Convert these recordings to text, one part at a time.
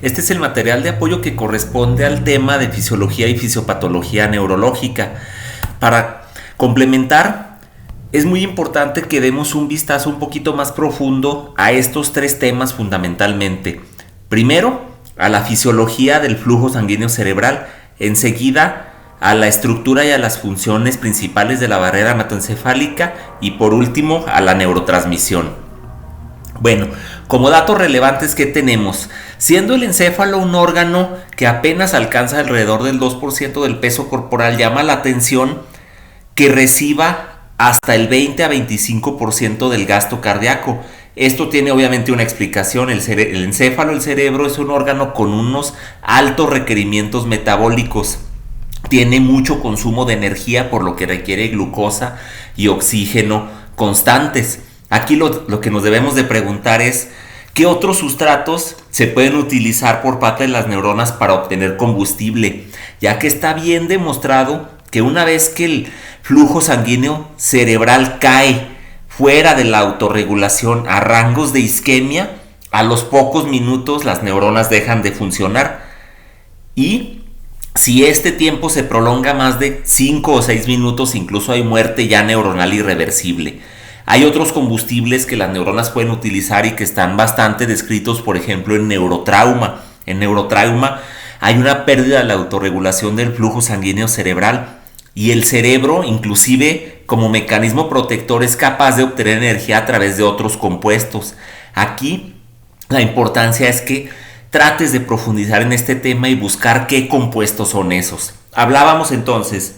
Este es el material de apoyo que corresponde al tema de fisiología y fisiopatología neurológica. Para complementar, es muy importante que demos un vistazo un poquito más profundo a estos tres temas fundamentalmente. Primero, a la fisiología del flujo sanguíneo cerebral. Enseguida, a la estructura y a las funciones principales de la barrera hematoencefálica. Y por último, a la neurotransmisión. Bueno, como datos relevantes que tenemos, siendo el encéfalo un órgano que apenas alcanza alrededor del 2% del peso corporal, llama la atención que reciba hasta el 20 a 25% del gasto cardíaco. Esto tiene obviamente una explicación. El encéfalo, el cerebro, es un órgano con unos altos requerimientos metabólicos. Tiene mucho consumo de energía, por lo que requiere glucosa y oxígeno constantes. Aquí lo que nos debemos de preguntar es ¿qué otros sustratos se pueden utilizar por parte de las neuronas para obtener combustible? Ya que está bien demostrado que una vez que el flujo sanguíneo cerebral cae fuera de la autorregulación a rangos de isquemia, a los pocos minutos las neuronas dejan de funcionar. Y si este tiempo se prolonga más de 5 o 6 minutos, incluso hay muerte ya neuronal irreversible. Hay otros combustibles que las neuronas pueden utilizar y que están bastante descritos, por ejemplo, en neurotrauma. En neurotrauma hay una pérdida de la autorregulación del flujo sanguíneo cerebral y el cerebro, inclusive como mecanismo protector, es capaz de obtener energía a través de otros compuestos. Aquí la importancia es que trates de profundizar en este tema y buscar qué compuestos son esos. Hablábamos entonces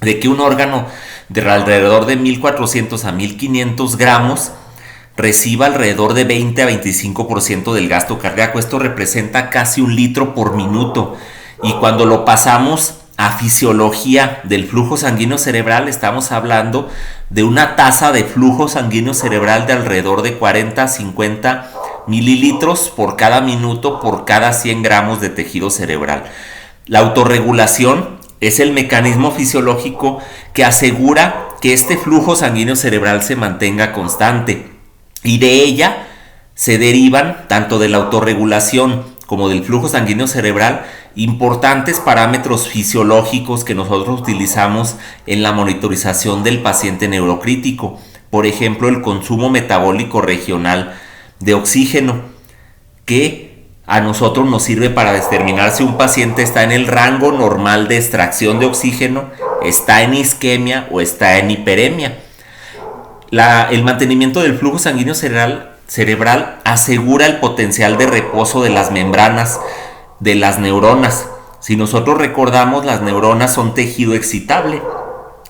de que un órgano de alrededor de 1400 a 1500 gramos reciba alrededor de 20 a 25% del gasto cardíaco. Esto representa casi 1 litro por minuto. Y cuando lo pasamos a fisiología del flujo sanguíneo cerebral, estamos hablando de una tasa de flujo sanguíneo cerebral de alrededor de 40 a 50 mililitros por cada minuto por cada 100 gramos de tejido cerebral. La autorregulación es el mecanismo fisiológico que asegura que este flujo sanguíneo cerebral se mantenga constante, y de ella se derivan, tanto de la autorregulación como del flujo sanguíneo cerebral, importantes parámetros fisiológicos que nosotros utilizamos en la monitorización del paciente neurocrítico. Por ejemplo, el consumo metabólico regional de oxígeno, que a nosotros nos sirve para determinar si un paciente está en el rango normal de extracción de oxígeno, está en isquemia o está en hiperemia. El mantenimiento del flujo sanguíneo cerebral asegura el potencial de reposo de las membranas de las neuronas. Si nosotros recordamos, las neuronas son tejido excitable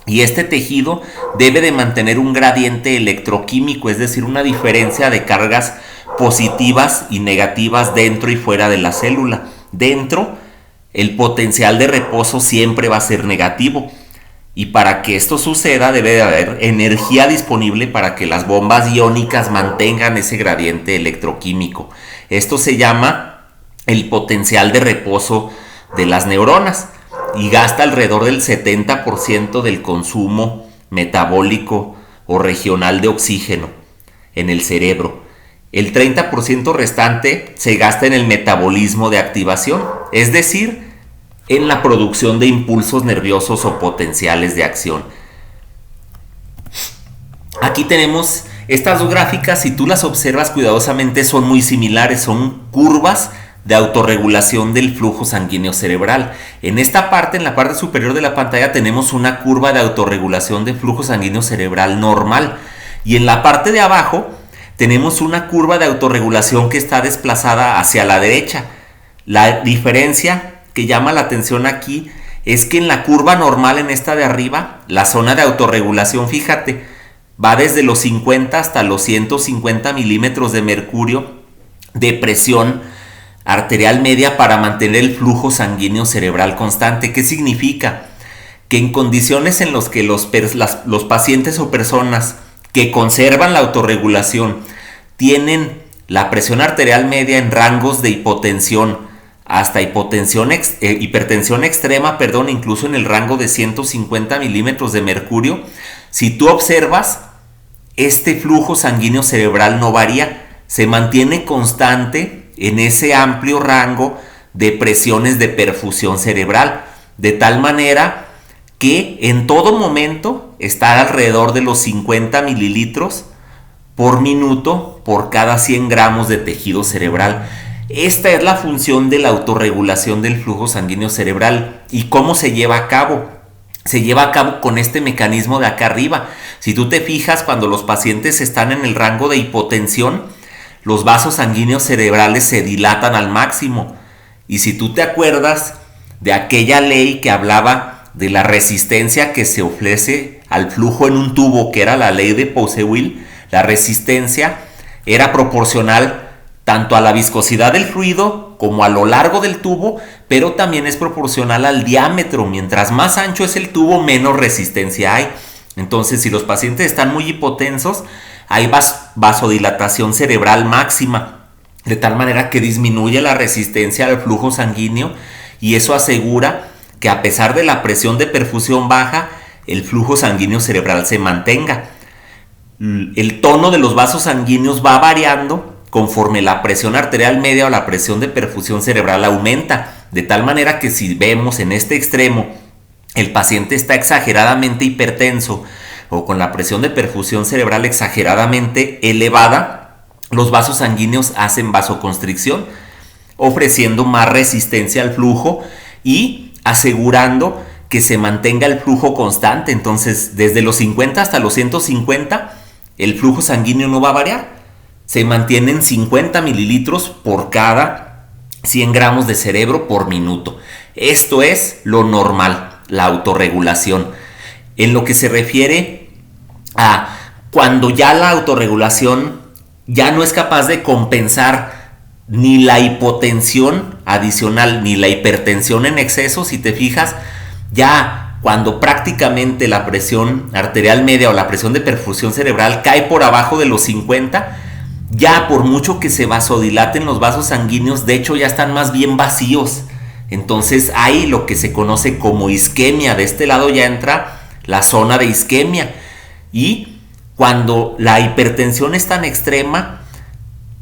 y este tejido debe de mantener un gradiente electroquímico, es decir, una diferencia de cargas positivas y negativas dentro y fuera de la célula. Dentro, el potencial de reposo siempre va a ser negativo, y para que esto suceda debe de haber energía disponible para que las bombas iónicas mantengan ese gradiente electroquímico. Esto se llama el potencial de reposo de las neuronas y gasta alrededor del 70% del consumo metabólico o regional de oxígeno en el cerebro. El 30% restante se gasta en el metabolismo de activación, es decir, en la producción de impulsos nerviosos o potenciales de acción. Aquí tenemos estas dos gráficas. Si tú las observas cuidadosamente, son muy similares, son curvas de autorregulación del flujo sanguíneo cerebral. En esta parte, en la parte superior de la pantalla, tenemos una curva de autorregulación de flujo sanguíneo cerebral normal, y en la parte de abajo tenemos una curva de autorregulación que está desplazada hacia la derecha. La diferencia que llama la atención aquí es que en la curva normal, en esta de arriba, la zona de autorregulación, fíjate, va desde los 50 hasta los 150 milímetros de mercurio de presión arterial media para mantener el flujo sanguíneo cerebral constante. ¿Qué significa? Que en condiciones en las que los pacientes o personas que conservan la autorregulación tienen la presión arterial media en rangos de hipotensión hasta hipertensión extrema, incluso en el rango de 150 milímetros de mercurio, si tú observas, este flujo sanguíneo cerebral no varía, se mantiene constante en ese amplio rango de presiones de perfusión cerebral, de tal manera que en todo momento está alrededor de los 50 mililitros por minuto por cada 100 gramos de tejido cerebral. Esta es la función de la autorregulación del flujo sanguíneo cerebral. ¿Y cómo se lleva a cabo? Se lleva a cabo con este mecanismo de acá arriba. Si tú te fijas, cuando los pacientes están en el rango de hipotensión, los vasos sanguíneos cerebrales se dilatan al máximo. Y si tú te acuerdas de aquella ley que hablaba de la resistencia que se ofrece al flujo en un tubo, que era la ley de Poiseuille, la resistencia era proporcional tanto a la viscosidad del fluido como a lo largo del tubo, pero también es proporcional al diámetro. Mientras más ancho es el tubo, menos resistencia hay. Entonces, si los pacientes están muy hipotensos, hay vasodilatación cerebral máxima, de tal manera que disminuye la resistencia al flujo sanguíneo, y eso asegura que a pesar de la presión de perfusión baja, el flujo sanguíneo cerebral se mantenga. El tono de los vasos sanguíneos va variando conforme la presión arterial media o la presión de perfusión cerebral aumenta, de tal manera que si vemos en este extremo el paciente está exageradamente hipertenso o con la presión de perfusión cerebral exageradamente elevada, los vasos sanguíneos hacen vasoconstricción, ofreciendo más resistencia al flujo y asegurando que se mantenga el flujo constante. Entonces, desde los 50 hasta los 150, el flujo sanguíneo no va a variar. Se mantienen 50 mililitros por cada 100 gramos de cerebro por minuto. Esto es lo normal, la autorregulación. En lo que se refiere a cuando ya la autorregulación ya no es capaz de compensar ni la hipotensión adicional ni la hipertensión en exceso, si te fijas, ya cuando prácticamente la presión arterial media o la presión de perfusión cerebral cae por abajo de los 50, ya por mucho que se vasodilaten los vasos sanguíneos, de hecho ya están más bien vacíos. Entonces hay lo que se conoce como isquemia. De este lado ya entra la zona de isquemia. Y cuando la hipertensión es tan extrema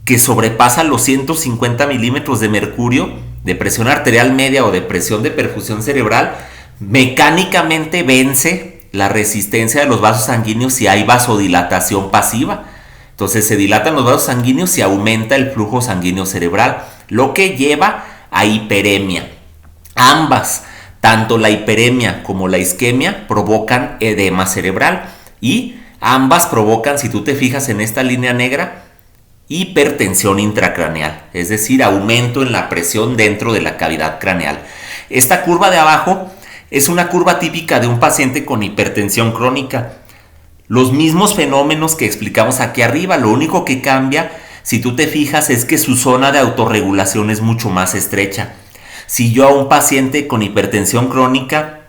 que sobrepasa los 150 milímetros de mercurio de presión arterial media o de presión de perfusión cerebral, mecánicamente vence la resistencia de los vasos sanguíneos y hay vasodilatación pasiva. Entonces se dilatan los vasos sanguíneos y aumenta el flujo sanguíneo cerebral, lo que lleva a hiperemia. Ambas, tanto la hiperemia como la isquemia, provocan edema cerebral y ambas provocan, si tú te fijas en esta línea negra, hipertensión intracraneal, es decir, aumento en la presión dentro de la cavidad craneal. Esta curva de abajo es una curva típica de un paciente con hipertensión crónica. Los mismos fenómenos que explicamos aquí arriba, lo único que cambia, si tú te fijas, es que su zona de autorregulación es mucho más estrecha. Si yo a un paciente con hipertensión crónica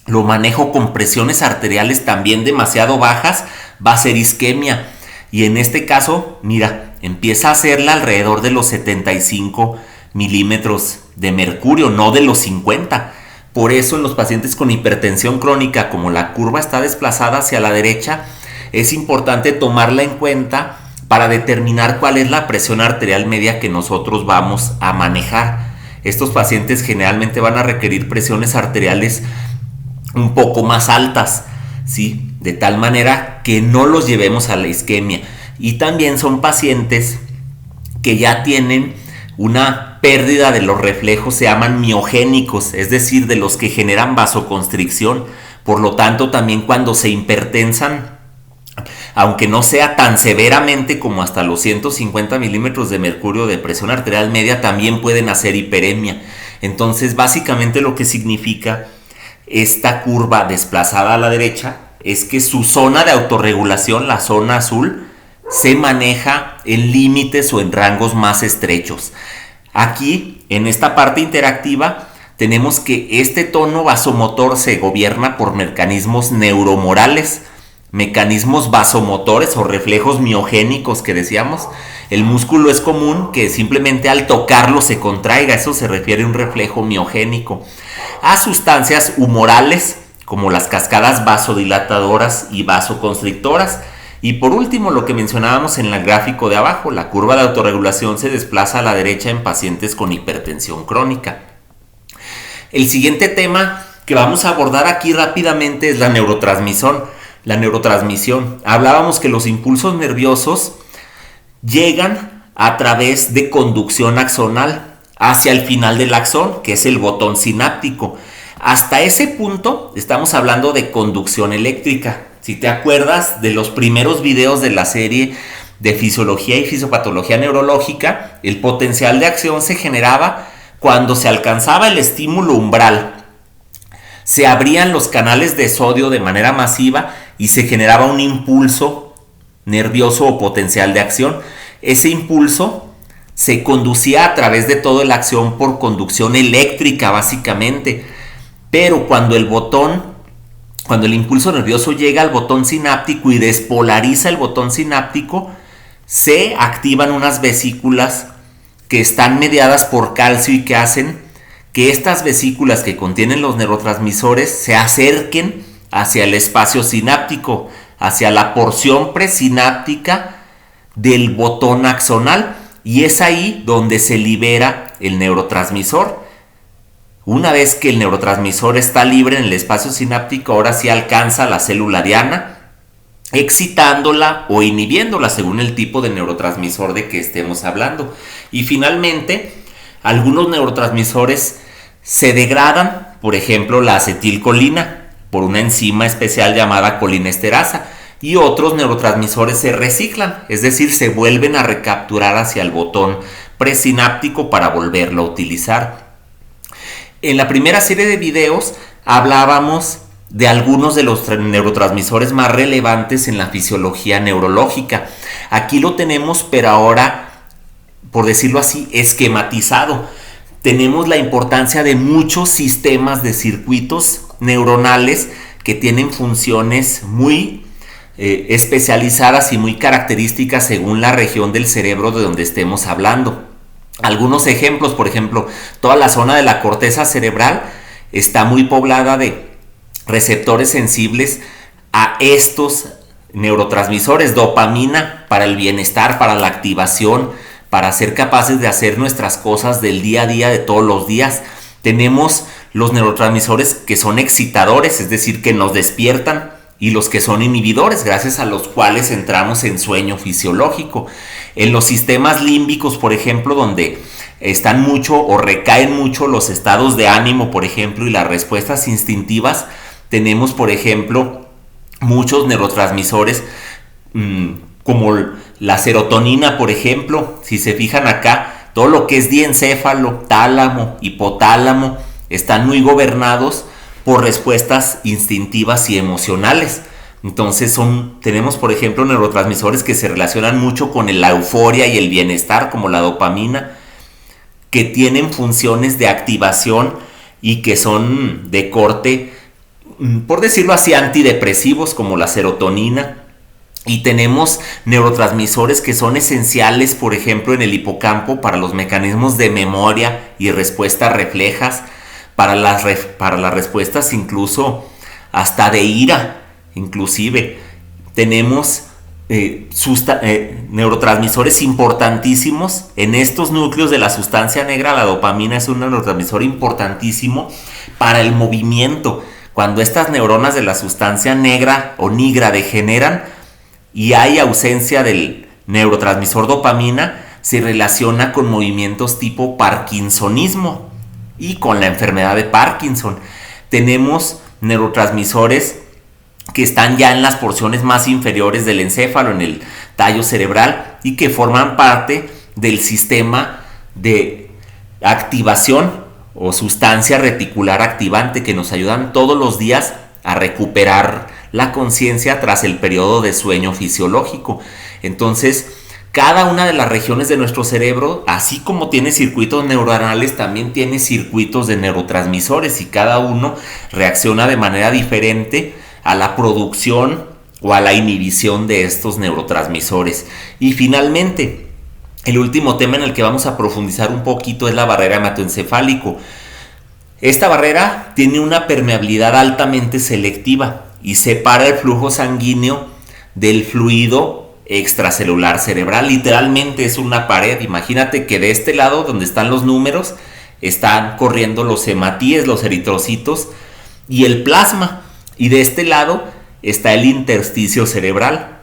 lo manejo con presiones arteriales también demasiado bajas, va a ser isquemia. Y en este caso, mira, empieza a hacerla alrededor de los 75 milímetros de mercurio, no de los 50. Por eso en los pacientes con hipertensión crónica, como la curva está desplazada hacia la derecha, es importante tomarla en cuenta para determinar cuál es la presión arterial media que nosotros vamos a manejar. Estos pacientes generalmente van a requerir presiones arteriales un poco más altas, ¿sí? De tal manera que no los llevemos a la isquemia. Y también son pacientes que ya tienen una pérdida de los reflejos, se llaman miogénicos, es decir, de los que generan vasoconstricción. Por lo tanto, también cuando se hipertensan, aunque no sea tan severamente como hasta los 150 milímetros de mercurio de presión arterial media, también pueden hacer hiperemia. Entonces, básicamente lo que significa esta curva desplazada a la derecha es que su zona de autorregulación, la zona azul, se maneja en límites o en rangos más estrechos. Aquí, en esta parte interactiva, tenemos que este tono vasomotor se gobierna por mecanismos neuromorales, mecanismos vasomotores o reflejos miogénicos que decíamos. El músculo es común que simplemente al tocarlo se contraiga, eso se refiere a un reflejo miogénico. A sustancias humorales como las cascadas vasodilatadoras y vasoconstrictoras, Y por último, lo que mencionábamos en el gráfico de abajo, la curva de autorregulación se desplaza a la derecha en pacientes con hipertensión crónica. El siguiente tema que vamos a abordar aquí rápidamente es la neurotransmisión. Hablábamos que los impulsos nerviosos llegan a través de conducción axonal hacia el final del axón, que es el botón sináptico. Hasta ese punto estamos hablando de conducción eléctrica. Si te acuerdas de los primeros videos de la serie de fisiología y fisiopatología neurológica, el potencial de acción se generaba cuando se alcanzaba el estímulo umbral. Se abrían los canales de sodio de manera masiva y se generaba un impulso nervioso o potencial de acción. Ese impulso se conducía a través de toda la acción por conducción eléctrica básicamente. Pero cuando el impulso nervioso llega al botón sináptico y despolariza el botón sináptico, se activan unas vesículas que están mediadas por calcio y que hacen que estas vesículas que contienen los neurotransmisores se acerquen hacia el espacio sináptico, hacia la porción presináptica del botón axonal, y es ahí donde se libera el neurotransmisor. Una vez que el neurotransmisor está libre en el espacio sináptico, ahora sí alcanza la célula diana, excitándola o inhibiéndola según el tipo de neurotransmisor de que estemos hablando. Y finalmente, algunos neurotransmisores se degradan, por ejemplo la acetilcolina, por una enzima especial llamada colinesterasa, y otros neurotransmisores se reciclan, es decir, se vuelven a recapturar hacia el botón presináptico para volverlo a utilizar. En la primera serie de videos hablábamos de algunos de los neurotransmisores más relevantes en la fisiología neurológica. Aquí lo tenemos, pero ahora, por decirlo así, esquematizado. Tenemos la importancia de muchos sistemas de circuitos neuronales que tienen funciones muy especializadas y muy características según la región del cerebro de donde estemos hablando. Algunos ejemplos, por ejemplo, toda la zona de la corteza cerebral está muy poblada de receptores sensibles a estos neurotransmisores. Dopamina para el bienestar, para la activación, para ser capaces de hacer nuestras cosas del día a día, de todos los días. Tenemos los neurotransmisores que son excitadores, es decir, que nos despiertan, y los que son inhibidores, gracias a los cuales entramos en sueño fisiológico. En los sistemas límbicos, por ejemplo, donde están mucho o recaen mucho los estados de ánimo, por ejemplo, y las respuestas instintivas, tenemos, por ejemplo, muchos neurotransmisores como la serotonina, por ejemplo. Si se fijan acá, todo lo que es diencéfalo, tálamo, hipotálamo, están muy gobernados por respuestas instintivas y emocionales. Entonces tenemos, por ejemplo, neurotransmisores que se relacionan mucho con la euforia y el bienestar, como la dopamina, que tienen funciones de activación y que son de corte, por decirlo así, antidepresivos, como la serotonina. Y tenemos neurotransmisores que son esenciales, por ejemplo, en el hipocampo para los mecanismos de memoria y respuestas reflejas, para las respuestas incluso hasta de ira. Inclusive tenemos neurotransmisores importantísimos en estos núcleos de la sustancia negra. La dopamina es un neurotransmisor importantísimo para el movimiento. Cuando estas neuronas de la sustancia negra o nigra degeneran y hay ausencia del neurotransmisor dopamina, se relaciona con movimientos tipo parkinsonismo y con la enfermedad de Parkinson. Tenemos neurotransmisores que están ya en las porciones más inferiores del encéfalo, en el tallo cerebral, y que forman parte del sistema de activación o sustancia reticular activante, que nos ayudan todos los días a recuperar la conciencia tras el periodo de sueño fisiológico. Entonces, cada una de las regiones de nuestro cerebro, así como tiene circuitos neuronales, también tiene circuitos de neurotransmisores, y cada uno reacciona de manera diferente a la producción o a la inhibición de estos neurotransmisores. Y finalmente, el último tema en el que vamos a profundizar un poquito es la barrera hematoencefálico. Esta barrera tiene una permeabilidad altamente selectiva y separa el flujo sanguíneo del fluido extracelular cerebral. Literalmente es una pared. Imagínate que de este lado donde están los números están corriendo los hematíes, los eritrocitos y el plasma, y de este lado está el intersticio cerebral.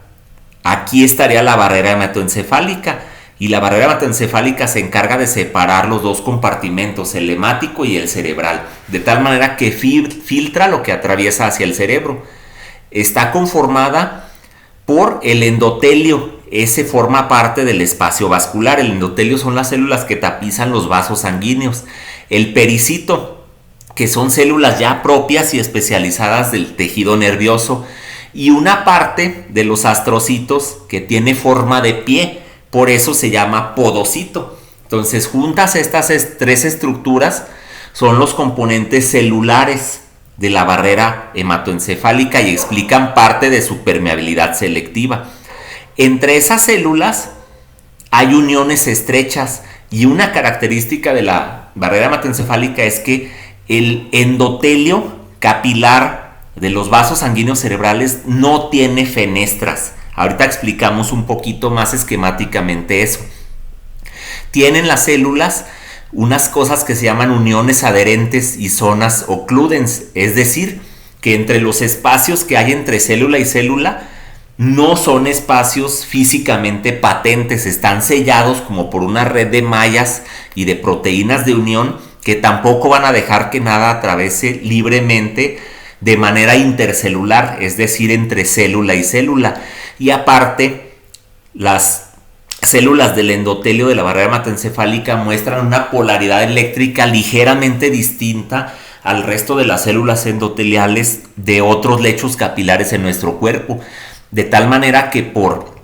Aquí estaría la barrera hematoencefálica, y la barrera hematoencefálica se encarga de separar los dos compartimentos, el hemático y el cerebral, de tal manera que filtra lo que atraviesa hacia el cerebro. Está conformada por el endotelio. Ese forma parte del espacio vascular. El endotelio son las células que tapizan los vasos sanguíneos. El pericito, que son células ya propias y especializadas del tejido nervioso. Y una parte de los astrocitos que tiene forma de pie, por eso se llama podocito. Entonces, juntas estas tres estructuras son los componentes celulares de la barrera hematoencefálica y explican parte de su permeabilidad selectiva. Entre esas células hay uniones estrechas, y una característica de la barrera hematoencefálica es que el endotelio capilar de los vasos sanguíneos cerebrales no tiene fenestras. Ahorita explicamos un poquito más esquemáticamente eso. Tienen las células unas cosas que se llaman uniones adherentes y zonas occludens, es decir, que entre los espacios que hay entre célula y célula no son espacios físicamente patentes, están sellados como por una red de mallas y de proteínas de unión que tampoco van a dejar que nada atraviese libremente de manera intercelular, es decir, entre célula y célula. Y aparte, las células del endotelio de la barrera hematoencefálica muestran una polaridad eléctrica ligeramente distinta al resto de las células endoteliales de otros lechos capilares en nuestro cuerpo, de tal manera que por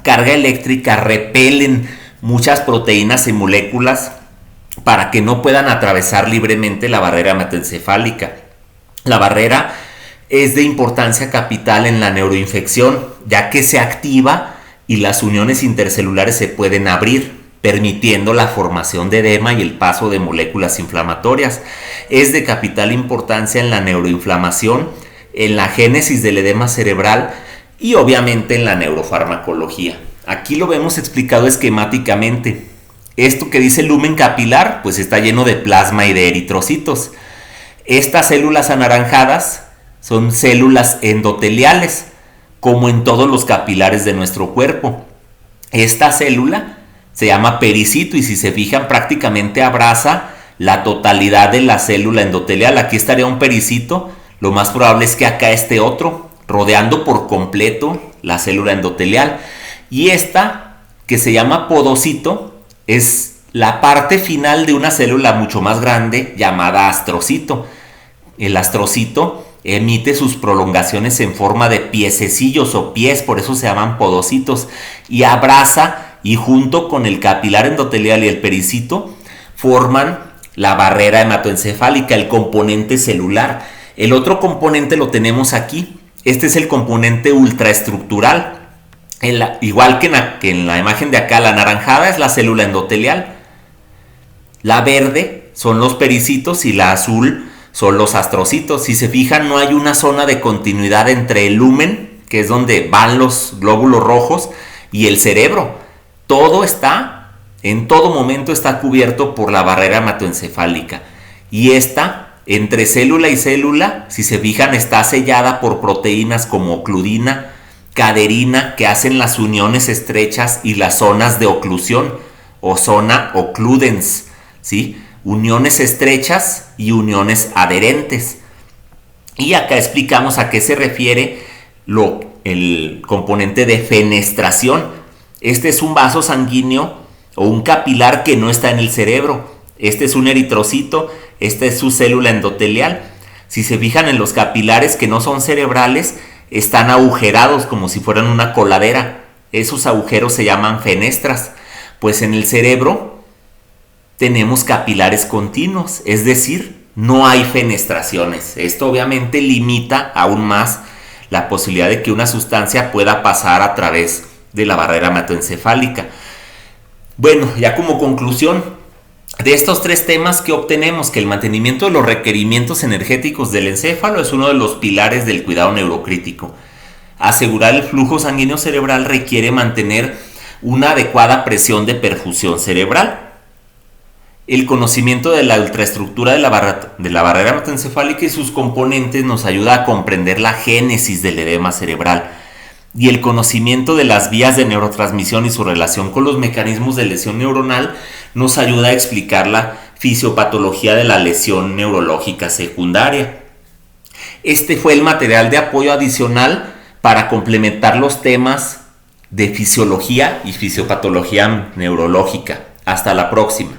carga eléctrica repelen muchas proteínas y moléculas para que no puedan atravesar libremente la barrera hematoencefálica. La barrera es de importancia capital en la neuroinfección, ya que se activa y las uniones intercelulares se pueden abrir, permitiendo la formación de edema y el paso de moléculas inflamatorias. Es de capital importancia en la neuroinflamación, en la génesis del edema cerebral y obviamente en la neurofarmacología. Aquí lo vemos explicado esquemáticamente. Esto que dice lumen capilar, pues está lleno de plasma y de eritrocitos. Estas células anaranjadas son células endoteliales, como en todos los capilares de nuestro cuerpo. Esta célula se llama pericito y si se fijan prácticamente abraza la totalidad de la célula endotelial. Aquí estaría un pericito, lo más probable es que acá esté otro, rodeando por completo la célula endotelial. Y esta, que se llama podocito, es la parte final de una célula mucho más grande llamada astrocito. El astrocito emite sus prolongaciones en forma de piececillos o pies, por eso se llaman podocitos, y abraza, y junto con el capilar endotelial y el pericito forman la barrera hematoencefálica, el componente celular. El otro componente lo tenemos aquí. Este es el componente ultraestructural. Igual que en la imagen de acá, la anaranjada es la célula endotelial, la verde son los pericitos y la azul son los astrocitos. Si se fijan, no hay una zona de continuidad entre el lumen, que es donde van los glóbulos rojos, y el cerebro. Todo está, en todo momento está cubierto por la barrera hematoencefálica. Y esta, entre célula y célula, si se fijan, está sellada por proteínas como ocludina, caderina, que hacen las uniones estrechas y las zonas de oclusión, o zona occludens, ¿sí? Uniones estrechas y uniones adherentes. Y acá explicamos a qué se refiere el componente de fenestración. Este es un vaso sanguíneo o un capilar que no está en el cerebro. Este es un eritrocito, esta es su célula endotelial. Si se fijan en los capilares que no son cerebrales, están agujerados como si fueran una coladera. Esos agujeros se llaman fenestras. Pues en el cerebro tenemos capilares continuos, es decir, no hay fenestraciones. Esto obviamente limita aún más la posibilidad de que una sustancia pueda pasar a través de la barrera hematoencefálica. Bueno, ya como conclusión de estos tres temas que obtenemos, que el mantenimiento de los requerimientos energéticos del encéfalo es uno de los pilares del cuidado neurocrítico. Asegurar el flujo sanguíneo cerebral requiere mantener una adecuada presión de perfusión cerebral. El conocimiento de la ultraestructura de la barrera hematoencefálica y sus componentes nos ayuda a comprender la génesis del edema cerebral. Y el conocimiento de las vías de neurotransmisión y su relación con los mecanismos de lesión neuronal nos ayuda a explicar la fisiopatología de la lesión neurológica secundaria. Este fue el material de apoyo adicional para complementar los temas de fisiología y fisiopatología neurológica. Hasta la próxima.